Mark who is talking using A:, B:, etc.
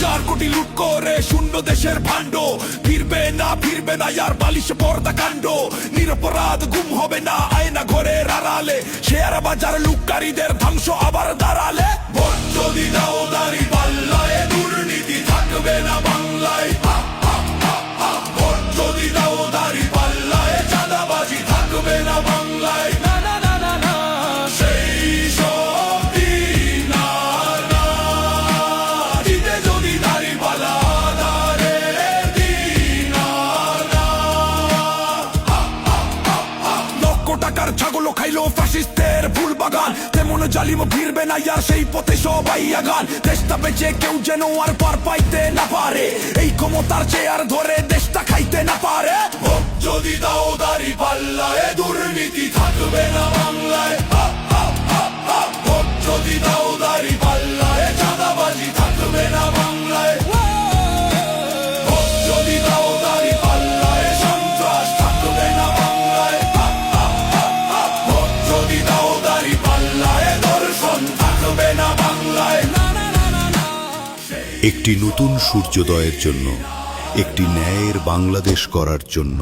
A: হাজার কোটি লুট করে শূন্য দেশের ভাণ্ড, ফিরবে না ইয়ার বালিশ পর্দা কাণ্ড। নিরপরাধ গুম হবে না আয়না ঘরের আড়ালে, শেয়ার বাজার লুটকারীদের ধ্বংস আবার দাঁড়ালে। ভোট যদি দাও দাঁড়ি পাল্লায়, দুর্নীতি থাকবে না বাংলায়। ভোট যদি দাও দাঁড়ি পাল্লায়, চাঁদাবাজি থাকবে না বাংলায়। না না না না না, সেই সব দিন আর না। দিতে যদি দাঁড়ি পাল্লা আধারের দিন আর না। লক্ষ টাকার ছাগলও খাইলো ফ্যাসিস্টের ফুল বাগান, তেমন জালিম ফিরবে না ইয়ার সেই পথে সবাই আগান। দেশটা বেঁচে কেউ যেন আর পার পাইতে না পারে, এই ক্ষমতার চেয়ার ধরে দেশটা খাইতে না পারে। ভোট যদি দাও দাঁড়ি পাল্লায়, দুর্নীতি থাকবে না বাংলায়। ভোট যদি দাও দাঁড়ি পাল্লায়, চাঁদাবাজি থাকবে না বাংলায়। ভোট যদি দাও দাঁড়ি পাল্লায়, সন্ত্রাস থাকবে না বাংলায়। ভোট যদি দাও দাঁড়ি পাল্লায়, ধর্ষণ থাকবে না বাংলায়।
B: একটি নতুন সূর্যোদয়ের জন্য, একটি ন্যায়ের বাংলাদেশ করার জন্য।